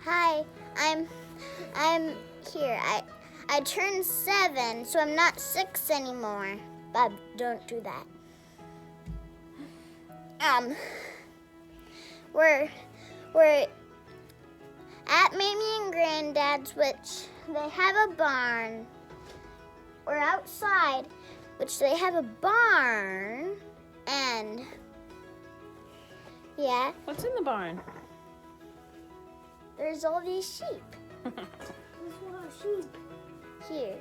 Hi, I'm here. I turned 7, so I'm not 6 anymore. Bob, don't do that. We're at Mamie and Granddad's, which they have a barn. We're outside, which they have a barn, and yeah. What's in the barn? There's all these sheep. There's a lot of sheep here.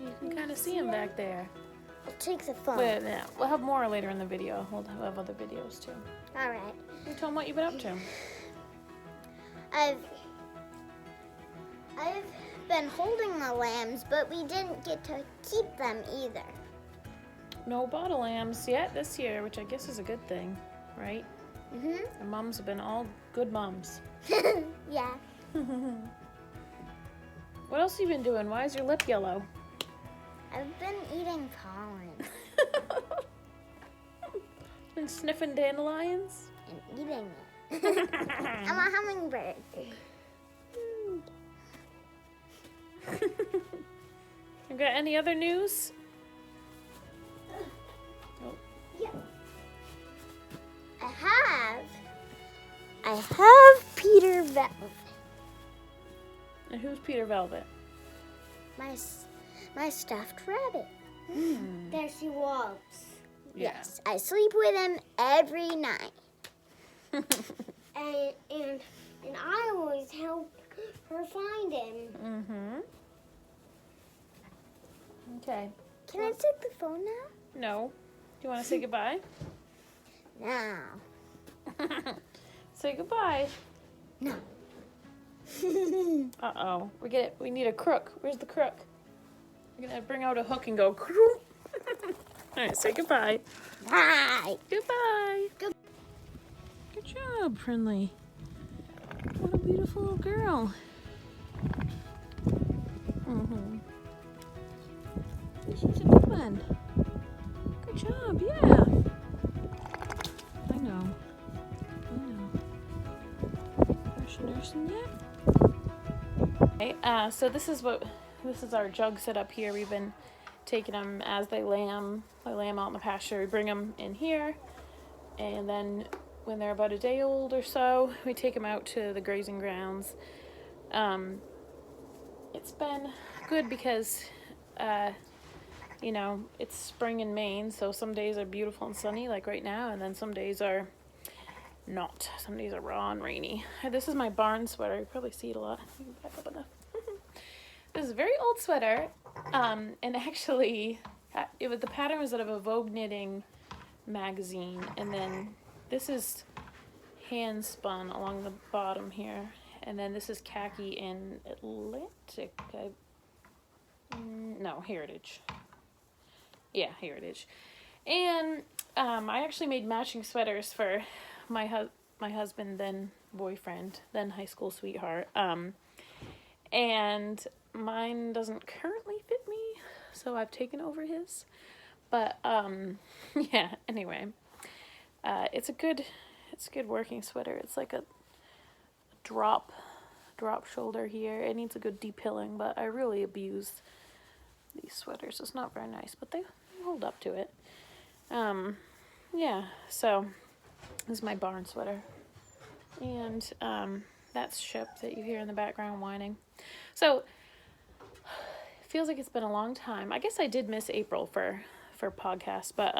You can kind of see them back there. I'll take the phone. Wait, yeah, we'll have more later in the video. We'll have other videos too. All right. You tell them what you've been up to. I've been holding the lambs, but we didn't get to keep them either. No bottle lambs yet this year, which I guess is a good thing, right? Mhm. Our moms have been all good moms. Yeah. What else have you been doing? Why is your lip yellow? I've been eating pollen Been sniffing dandelions? and eating it. I'm a hummingbird. You got any other news? Yeah. I have Peter Velvet. And who's Peter Velvet? My stuffed rabbit. There she was. Yeah. Yes, I sleep with him every night. and I always help her find him. Mm-hmm. Okay. Can I take the phone now? No. Do you want to say goodbye? No. Say goodbye. No. Uh-oh. We need a crook. Where's the crook? We're going to bring out a hook and go. All right, say goodbye. Bye. Goodbye. Good job, Friendly. What a beautiful little girl. Mm-hmm. She's a good one. Good job, yeah. I know. Are she nursing yet? Okay, so this is our jug set up here. We've been taking them as they lamb out in the pasture. We bring them in here, and then when they're about a day old or so, we take them out to the grazing grounds. It's been good because it's spring in Maine, so some days are beautiful and sunny like right now, and then some days are not. Some days are raw and rainy. This is my barn sweater. You probably see it a lot. Back up enough. This is a very old sweater, and actually the pattern was out of a Vogue knitting magazine, and then this is hand spun along the bottom here, and then this is khaki in Atlantic. Heritage. Yeah, Heritage. And I actually made matching sweaters for my husband, then boyfriend, then high school sweetheart. And mine doesn't currently fit me, so I've taken over his. But yeah. Anyway, it's a good working sweater. It's like a drop shoulder here. It needs a good de-pilling, but I really abuse these sweaters. It's not very nice, but they hold up to it. Yeah, so this is my barn sweater, and that's Ship that you hear in the background whining. So it feels like it's been a long time. I guess I did miss April for podcasts, but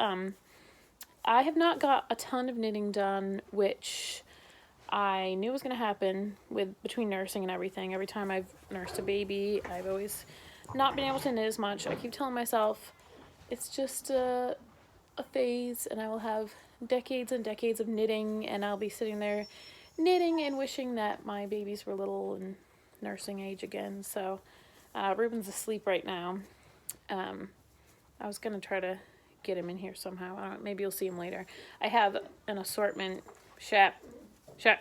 I have not got a ton of knitting done, which I knew was going to happen between nursing and everything. Every time I've nursed a baby, I've always not been able to knit as much. I keep telling myself it's just a phase, and I will have decades and decades of knitting, and I'll be sitting there knitting and wishing that my babies were little and nursing age again. So Ruben's asleep right now. I was going to try to get him in here somehow. I don't know, maybe you'll see him later. I have an assortment. Shep. He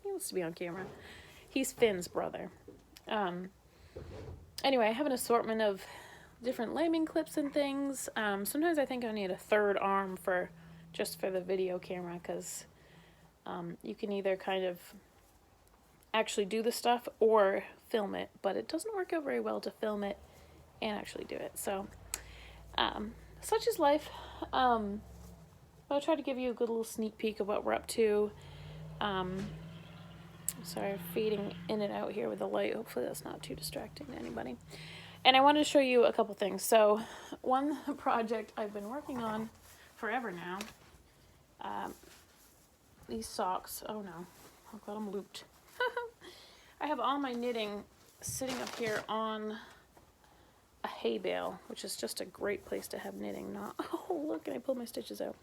wants to be on camera. He's Finn's brother. Anyway, I have an assortment of different lambing clips and things. Sometimes I think I need a third arm just for the video camera, because you can either kind of actually do the stuff or film it, but it doesn't work out very well to film it and actually do it. So such is life. I'll try to give you a good little sneak peek of what we're up to. Sorry, I'm fading in and out here with the light. Hopefully that's not too distracting to anybody. And I wanted to show you a couple things. So one project I've been working on forever now, these socks. Oh no, I've got them looped. I have all my knitting sitting up here on a hay bale, which is just a great place to have knitting. Oh look, and I pulled my stitches out.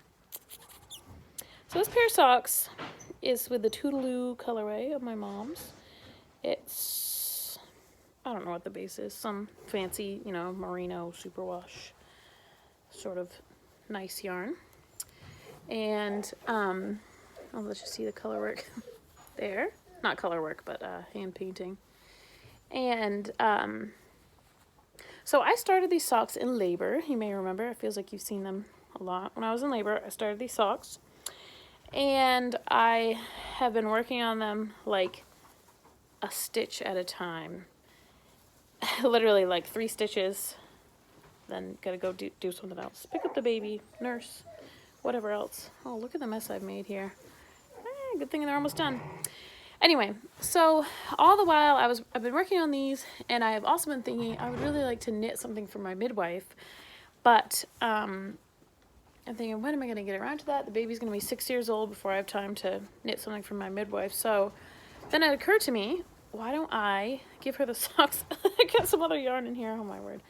So this pair of socks is with the Toodaloo colorway of my mom's. It's, I don't know what the base is, some fancy, you know, merino superwash sort of nice yarn. And I'll let you see the color work there. Not color work, but hand painting. And so I started these socks in labor. You may remember, it feels like you've seen them a lot. When I was in labor, I started these socks. And I have been working on them like a stitch at a time. Literally like 3 stitches. Then gotta go do something else. Pick up the baby, nurse, whatever else. Oh, look at the mess I've made here. Good thing they're almost done. Anyway, so all the while I've been working on these, and I have also been thinking I would really like to knit something for my midwife, but I'm thinking, when am I going to get around to that? The baby's going to be 6 years old before I have time to knit something for my midwife. So then it occurred to me, why don't I give her the socks? I got some other yarn in here. Oh my word.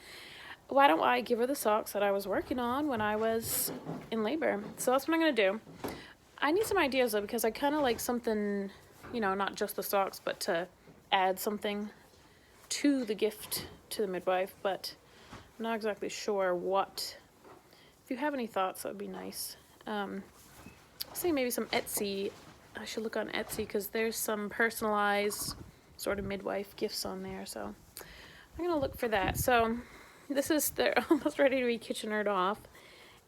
Why don't I give her the socks that I was working on when I was in labor? So that's what I'm going to do. I need some ideas though, because I kind of like something, you know, not just the socks, but to add something to the gift to the midwife, but I'm not exactly sure what. If you have any thoughts, that would be nice. I was thinking maybe some Etsy. I should look on Etsy because there's some personalized sort of midwife gifts on there. So I'm going to look for that. So this is, they're almost ready to be kitchenered off.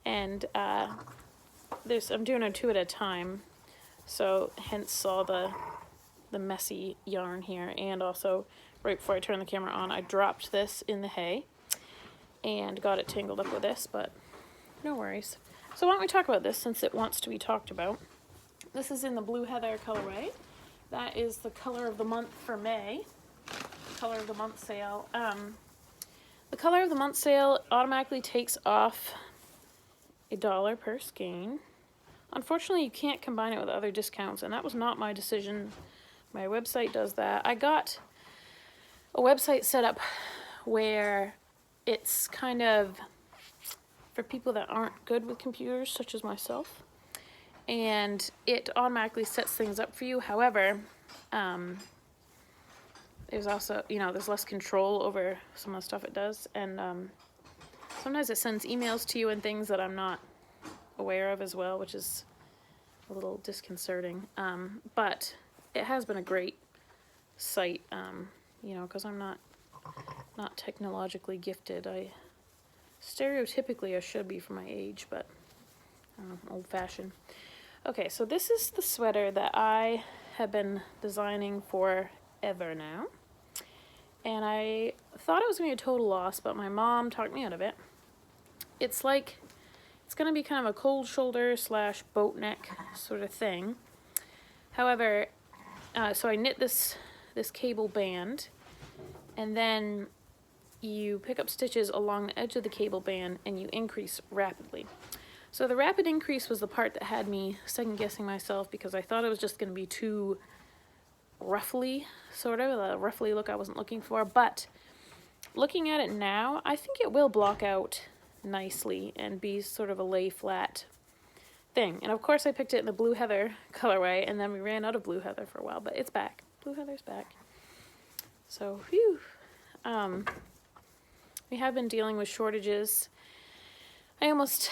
And I'm doing them 2 at a time. So hence all the messy yarn here. And also right before I turned the camera on, I dropped this in the hay and got it tangled up with this, but no worries. So why don't we talk about this since it wants to be talked about. This is in the Blue Heather colorway. That is the color of the month for May. Color of the month sale. The color of the month sale automatically takes off $1 per skein. Unfortunately, you can't combine it with other discounts, and that was not my decision. My website does that. I got a website set up where it's kind of for people that aren't good with computers, such as myself, and it automatically sets things up for you. However, there's also, you know, there's less control over some of the stuff it does, and sometimes it sends emails to you and things that I'm not aware of as well, which is a little disconcerting. But it has been a great site, you know, because I'm not technologically gifted. Stereotypically I should be for my age, but I don't know, old-fashioned. Okay, so this is the sweater that I have been designing forever now, and I thought it was going to be a total loss, but my mom talked me out of it. It's like, it's going to be kind of a cold shoulder / boat neck sort of thing. However, so I knit this cable band, and then you pick up stitches along the edge of the cable band and you increase rapidly. So the rapid increase was the part that had me second guessing myself, because I thought it was just going to be too roughly, sort of a roughly look I wasn't looking for, but looking at it now, I think it will block out nicely and be sort of a lay flat thing. And of course I picked it in the Blue Heather colorway, and then we ran out of Blue Heather for a while, but it's back. Blue Heather's back. So, whew. We have been dealing with shortages. I almost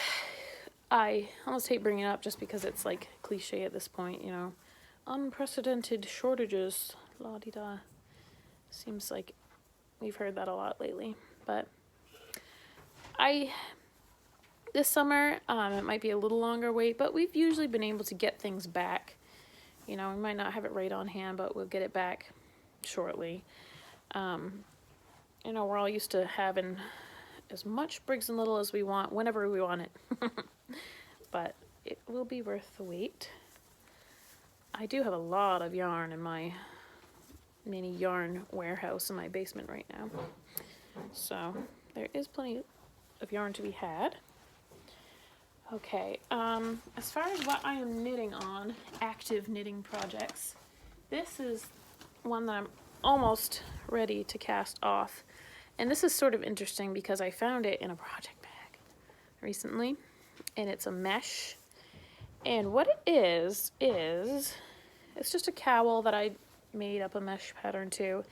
hate bringing it up just because it's like cliche at this point, you know. Unprecedented shortages, la-di-da. Seems like we've heard that a lot lately. But this summer, it might be a little longer wait, but we've usually been able to get things back. You know, we might not have it right on hand, but we'll get it back shortly. You know, we're all used to having as much Briggs & Little as we want, whenever we want it. But it will be worth the wait. I do have a lot of yarn in my mini yarn warehouse in my basement right now. So there is plenty of yarn to be had. Okay, as far as what I am knitting on, active knitting projects, this is one that I'm almost ready to cast off. And this is sort of interesting because I found it in a project bag recently, and it's a mesh. And what it is it's just a cowl that I made up a mesh pattern to.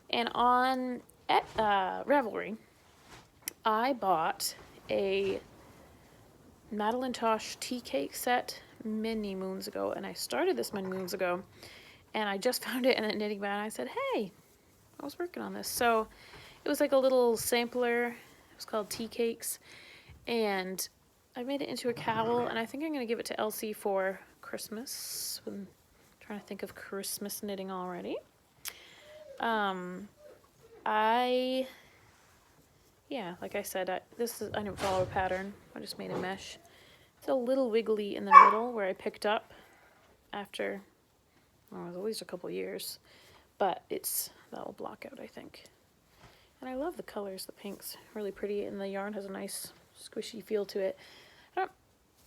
And on Ravelry, I bought a Madeline Tosh tea cake set many moons ago, and I started this many moons ago, and I just found it in a knitting bag, and I said, hey, I was working on this. So it was like a little sampler. It was called Tea Cakes, and I made it into a cowl, and I think I'm going to give it to Elsie for Christmas. I'm trying to think of Christmas knitting already. Yeah, like I said, I didn't follow a pattern. I just made a mesh. It's a little wiggly in the middle where I picked up after, well, it was at least a couple years, but that will block out, I think. And I love the colors, the pink's really pretty, and the yarn has a nice squishy feel to it.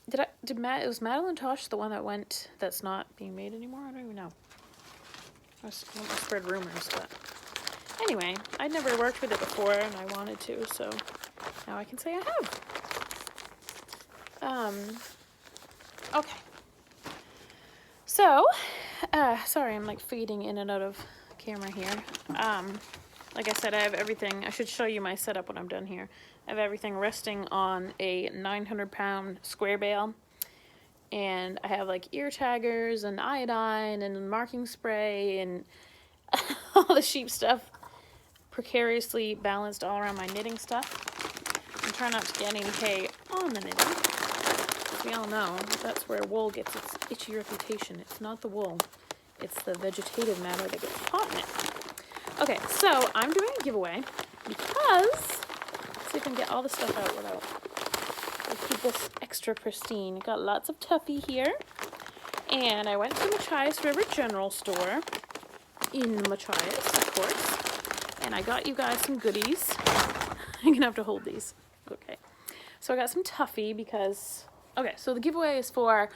Was Madeline Tosh the one that's not being made anymore? I don't even know. I spread rumors, but anyway, I'd never worked with it before, and I wanted to, so now I can say I have. Okay. So, sorry, I'm like fading in and out of camera here. Like I said, I have everything. I should show you my setup when I'm done here. I have everything resting on a 900-pound square bale. And I have like ear taggers and iodine and marking spray and all the sheep stuff precariously balanced all around my knitting stuff. I'm trying not to get any hay on the knitting. As we all know, that's where wool gets its itchy reputation. It's not the wool. It's the vegetative matter that gets caught in it. Okay, so I'm doing a giveaway because, let's see if I can get all the stuff out without, I'll keep this extra pristine. Got lots of Tuffy here, and I went to Machias River General Store in Machias, of course, and I got you guys some goodies. I'm gonna have to hold these. Okay, so I got some Tuffy because, okay, so the giveaway is for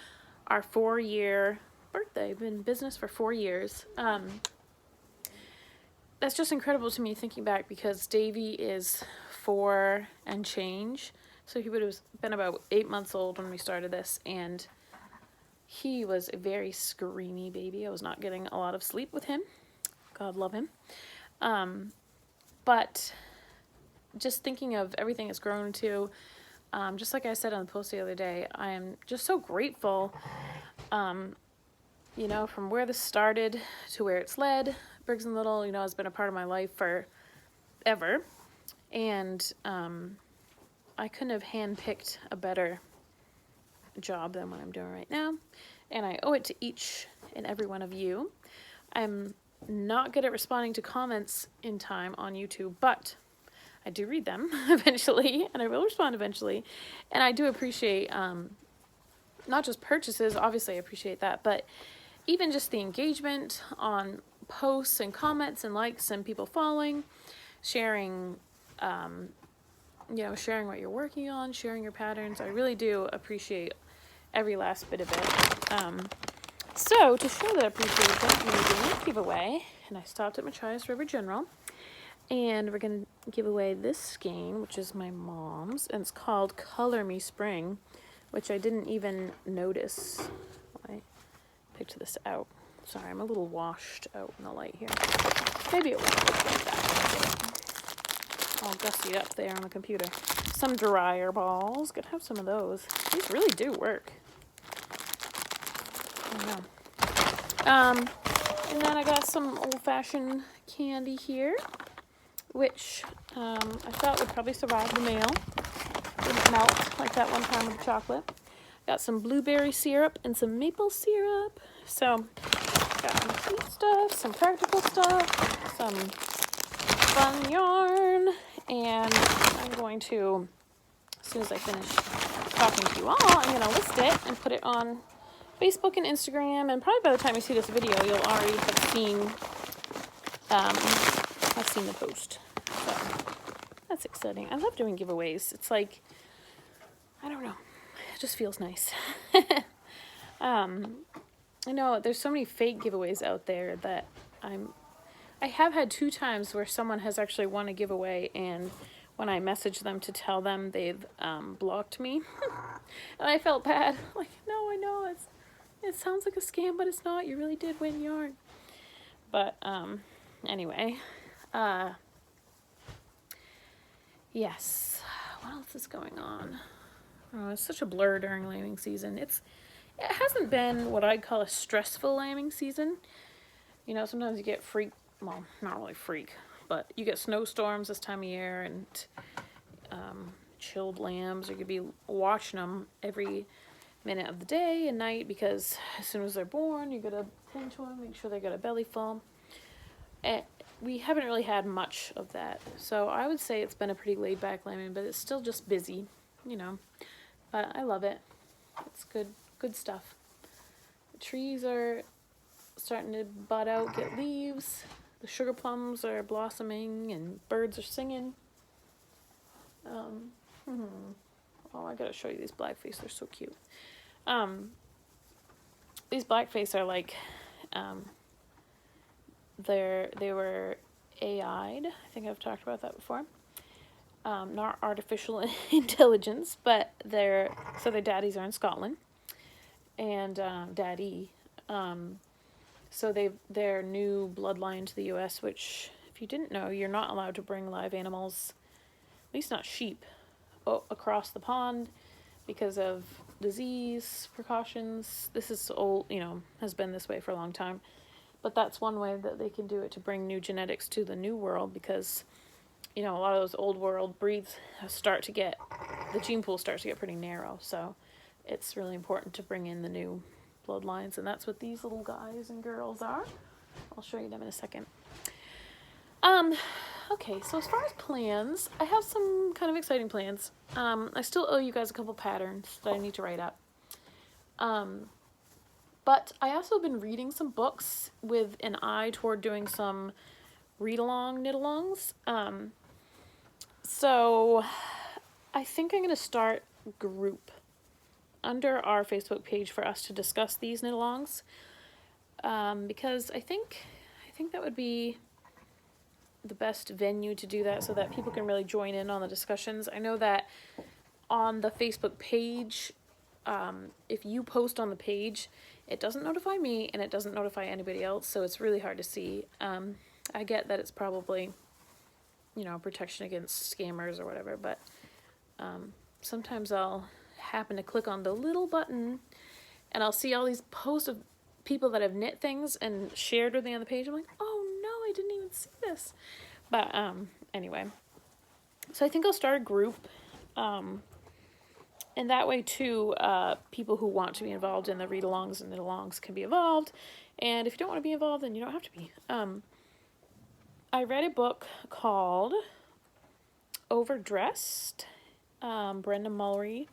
our 4-year birthday. We've been in business for 4 years. That's just incredible to me thinking back because Davey is 4 and change. So he would have been about 8 months old when we started this, and he was a very screamy baby. I was not getting a lot of sleep with him. God love him. But just thinking of everything it's grown to, just like I said on the post the other day, I am just so grateful, you know, from where this started to where it's led. Briggs & Little, you know, has been a part of my life forever, and I couldn't have handpicked a better job than what I'm doing right now, and I owe it to each and every one of you. I'm not good at responding to comments in time on YouTube, but I do read them eventually, and I will respond eventually, and I do appreciate not just purchases, obviously I appreciate that, but even just the engagement on posts and comments and likes and people following, sharing, you know, sharing what you're working on, sharing your patterns. I really do appreciate every last bit of it. So to show that appreciation, I'm going to do a giveaway, and I stopped at Machias River General, and we're going to give away this skein, which is my mom's, and it's called Color Me Spring, which I didn't even notice when I picked this out. Sorry, I'm a little washed out in the light here. Maybe it won't look like that. All gussied up there on the computer. Some dryer balls. Could have some of those. These really do work. I don't know. And then I got some old-fashioned candy here. which I thought would probably survive the mail. Didn't melt like that one time with the chocolate. Got some blueberry syrup and some maple syrup. So, got some sweet stuff, some practical stuff, some fun yarn, and I'm going to, as soon as I finish talking to you all, I'm going to list it and put it on Facebook and Instagram, and probably by the time you see this video, you'll already have seen the post. So, that's exciting. I love doing giveaways. It's like, I don't know, it just feels nice. I know there's so many fake giveaways out there that I have had 2 times where someone has actually won a giveaway, and when I message them to tell them, they've blocked me. And I felt bad. Like, no, I know it sounds like a scam, but it's not. You really did win yarn. But anyway, yes. What else is going on? Oh, it's such a blur during lambing season. It hasn't been what I'd call a stressful lambing season. You know, sometimes you get well, not really freak, but you get snowstorms this time of year, and chilled lambs. You could be watching them every minute of the day and night, because as soon as they're born, you gotta tend to them, make sure they got a belly full. And we haven't really had much of that, so I would say it's been a pretty laid back lambing, but it's still just busy, you know. But I love it. It's good stuff. The trees are starting to bud out, get leaves. The sugar plums are blossoming, and birds are singing. Oh, I gotta show you these blackface. They're so cute. These blackface are like, they were AI'd. I think I've talked about that before. Not artificial intelligence, but their daddies are in Scotland, and daddy. So their new bloodline to the U.S., which, if you didn't know, you're not allowed to bring live animals, at least not sheep, across the pond because of disease precautions. This is old, has been this way for a long time. But that's one way that they can do it, to bring new genetics to the new world, because, a lot of those old world breeds the gene pool starts to get pretty narrow. So it's really important to bring in the new bloodlines, and that's what these little guys and girls are. I'll show you them in a second. Okay, so as far as plans, I have some kind of exciting plans. I still owe you guys a couple patterns that I need to write up. But I also have been reading some books with an eye toward doing some read-along, knit-alongs. So I think I'm going to start a group under our Facebook page for us to discuss these knit-alongs, because I think that would be the best venue to do that, so that people can really join in on the discussions. I know that on the Facebook page, if you post on the page, it doesn't notify me and it doesn't notify anybody else, so it's really hard to see. I get that it's probably, protection against scammers or whatever, but sometimes I'll happen to click on the little button and I'll see all these posts of people that have knit things and shared with me on the page. I'm like, oh no, I didn't even see this. But anyway, so I think I'll start a group, and that way too, people who want to be involved in the read-alongs and knit-alongs can be involved, and if you don't want to be involved, then you don't have to be. I read a book called Overdressed. Brenda Mullery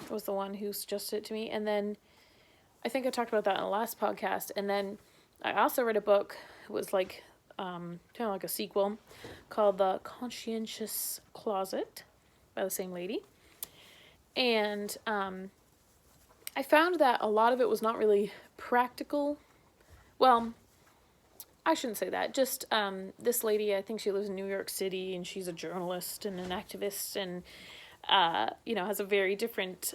was the one who suggested it to me, and then I think I talked about that in the last podcast, and then I also read a book. It was like kind of like a sequel, called The Conscientious Closet by the same lady, and I found that a lot of it was not really practical. Well, I shouldn't say that. Just this lady, I think she lives in New York City, and she's a journalist and an activist, and has a very different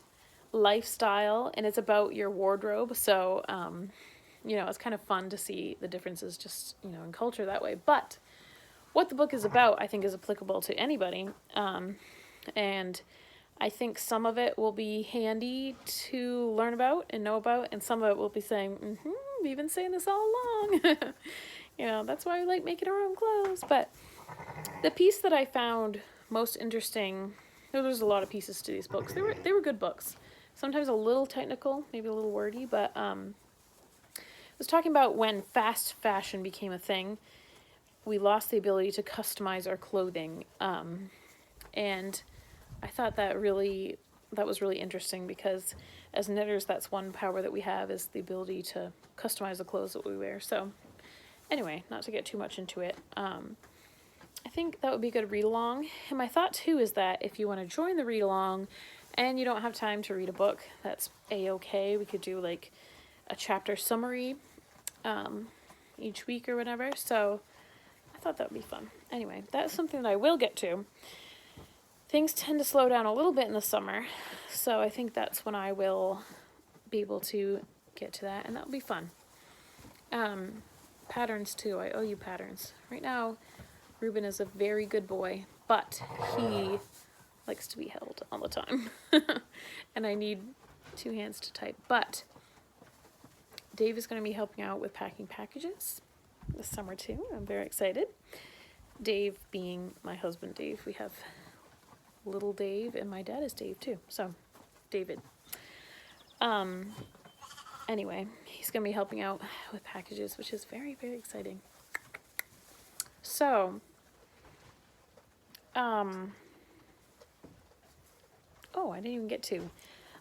lifestyle, and it's about your wardrobe. So, it's kind of fun to see the differences just, in culture that way. But what the book is about, I think, is applicable to anybody. And I think some of it will be handy to learn about and know about, and some of it will be saying, we've been saying this all along. That's why we like making our own clothes. But The piece that I found most interesting, there's a lot of pieces to these books. They were good books. Sometimes a little technical, maybe a little wordy, but it was talking about when fast fashion became a thing, we lost the ability to customize our clothing. And I thought that was really interesting, because as knitters, that's one power that we have, is the ability to customize the clothes that we wear. So anyway, not to get too much into it, I think that would be a good read along. And my thought too is that if you want to join the read along and you don't have time to read a book, that's a-okay. We could do like a chapter summary each week or whatever. So I thought that would be fun. Anyway, that's something that I will get to. Things tend to slow down a little bit in the summer, so I think that's when I will be able to get to that, and that'll be fun. Patterns too. I owe you patterns. Right now, Ruben is a very good boy, but he likes to be held all the time. And I need 2 hands to type. But Dave is going to be helping out with packing packages this summer too. I'm very excited. Dave being my husband, Dave. We have little Dave, and my dad is Dave too. So, David. Anyway, he's going to be helping out with packages, which is very, very exciting. So, oh, I didn't even get to.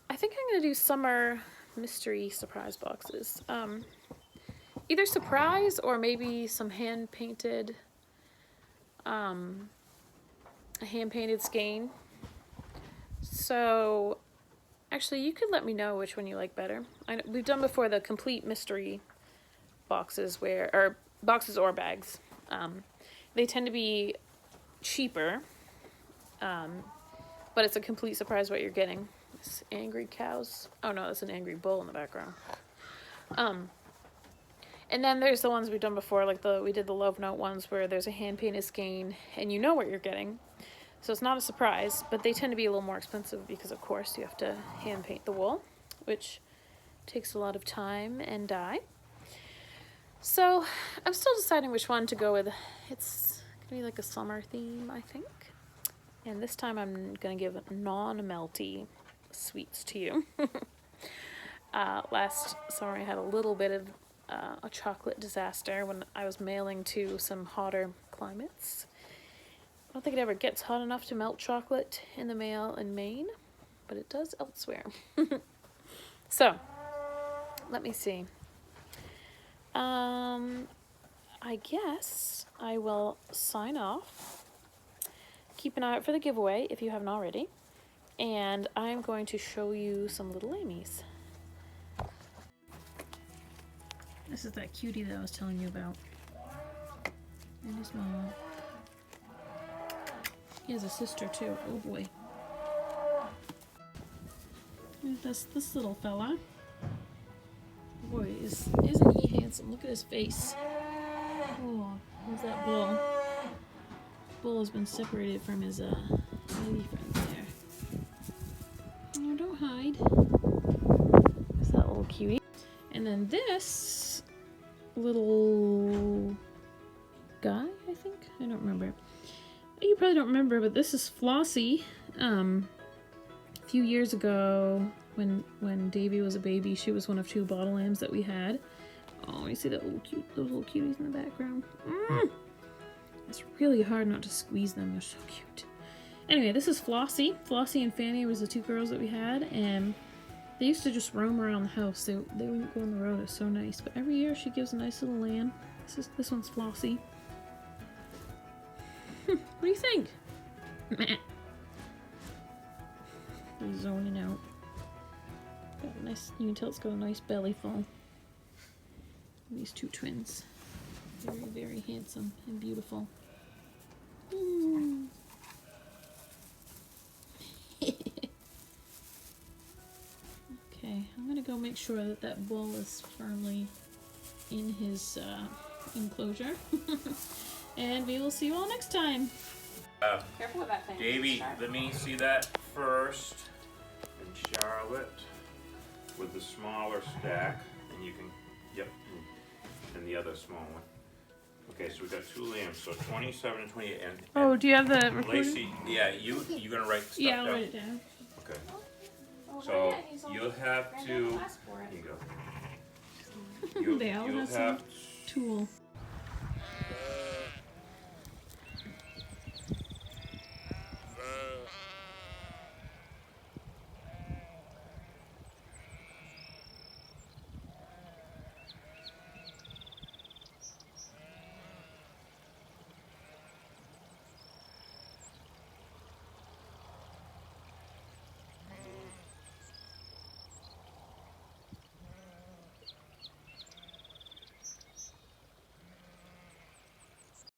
I think I'm going to do summer mystery surprise boxes. Either surprise or maybe some hand-painted, a hand-painted skein. So, actually, you could let me know which one you like better. We've done before the complete mystery boxes, or boxes or bags. They tend to be cheaper, but it's a complete surprise what you're getting. This angry cows. Oh no, that's an angry bull in the background. And then there's the ones we've done before, like we did the Love Note ones, where there's a hand-painted skein and you know what you're getting. So it's not a surprise, but they tend to be a little more expensive because, of course, you have to hand paint the wool, which takes a lot of time and dye. So I'm still deciding which one to go with. It's going to be like a summer theme, I think. And this time I'm going to give non-melty sweets to you. Last summer I had a little bit of a chocolate disaster when I was mailing to some hotter climates. I don't think it ever gets hot enough to melt chocolate in the mail in Maine, but it does elsewhere. So, let me see. I guess I will sign off. Keep an eye out for the giveaway if you haven't already. And I'm going to show you some little Amy's. This is that cutie that I was telling you about. And his mom. He has a sister too. Oh boy. This little fella. Boy, isn't he handsome? Look at his face. Oh, where's that bull? Bull has been separated from his lady friends there. Oh, don't hide. There's that little cutie. And then this little guy, I think? I don't remember. You probably don't remember, but this is Flossie. A few years ago, when Davy was a baby, she was one of 2 bottle lambs that we had. Oh, you see those little cuties in the background? It's really hard not to squeeze them. They're so cute. Anyway, this is Flossie. Flossie and Fanny was the 2 girls that we had, and they used to just roam around the house. They wouldn't go on the road. It's so nice. But every year she gives a nice little lamb. This one's Flossie. What do you think? Meh. He's zoning out. Got a nice, you can tell it's got a nice belly full. These 2 twins. Very, very handsome and beautiful. Okay, I'm gonna go make sure that bull is firmly in his enclosure. And we will see you all next time. Careful with that thing. Davey, let me see that first. And Charlotte with the smaller stack. And you can, yep. And the other small one. Okay, so we got 2 lambs, so 27 and 28. And Oh, do you have the recording? Lacey, yeah, you gonna write the stuff Yeah, down? I'll write it down. Okay. Oh, So yeah, he's all- you'll have I to. never asked for it. Here you go. They all You'll have have some tool.